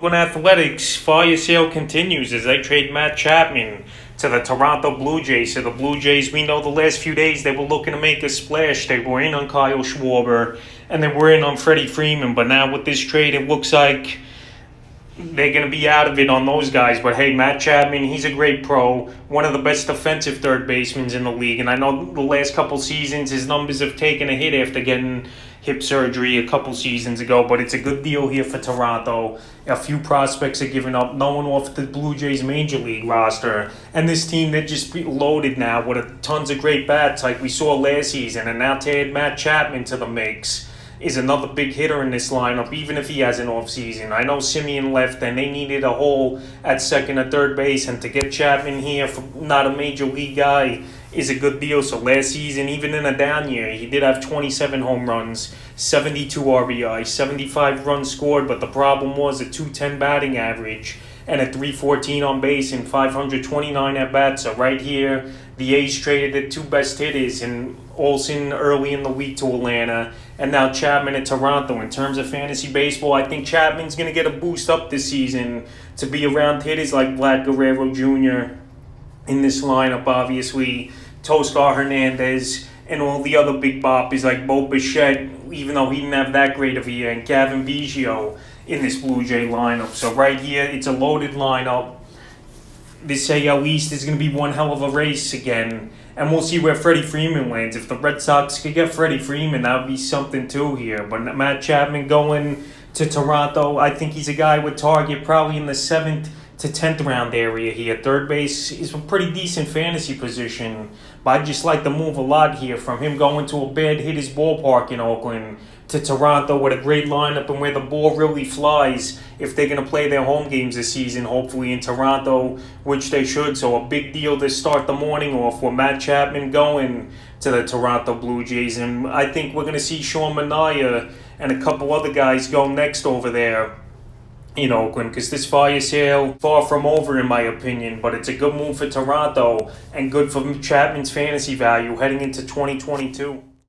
Oakland Athletics fire sale continues as they trade Matt Chapman to the Toronto Bluejays. So the Bluejays, we know the last few days they were looking to make a splash. They were in on Kyle Schwarber and they were in on Freddie Freeman. But now with this trade, it looks like they're going to be out of it on those guys. But hey, Matt Chapman, he's a great pro, one of the best defensive third basemen in the league. And I know the last couple seasons his numbers have taken a hit after getting hip surgery a couple seasons ago, but it's a good deal here for Toronto. A few prospects are giving up, no one off the Blue Jays major league roster. And this team, they're just loaded now with tons of great bats like we saw last season. And now to add Matt Chapman to the mix is another big hitter in this lineup, even if he has an off season. I know Simeon left and they needed a hole at second or third base, and to get Chapman here for not a major league guy is a good deal. So last season, even in a down year, he did have 27 home runs, 72 RBI, 75 runs scored, but the problem was a 210 batting average and a 314 on base and 529 at bats. So right here, the A's traded the two best hitters in Olsen early in the week to Atlanta, and now Chapman at Toronto. In terms of fantasy baseball, I think Chapman's going to get a boost up this season to be around hitters like Vlad Guerrero Jr. in this lineup, obviously, Toscar Hernandez, and all the other big boppers like Bo Bichette, even though he didn't have that great of a year, and Gavin Biggio in this Blue Jay lineup. So right here, it's a loaded lineup. This AL East is going to be one hell of a race again, and we'll see where Freddie Freeman lands. If the Red Sox could get Freddie Freeman, that would be something too here. But Matt Chapman going to Toronto, I think he's a guy with target probably in the 7th to 10th round area here. Third base is a pretty decent fantasy position, but I just like the move a lot here from him going to a bad hitter's ballpark in Oakland to Toronto with a great lineup and where the ball really flies if they're going to play their home games this season, hopefully in Toronto, which they should. So a big deal to start the morning off with Matt Chapman going to the Toronto Blue Jays. And I think we're going to see Sean Manaea and a couple other guys go next over there in Oakland, because this fire sale far from over in my opinion, but it's a good move for Toronto and good for Chapman's fantasy value heading into 2022.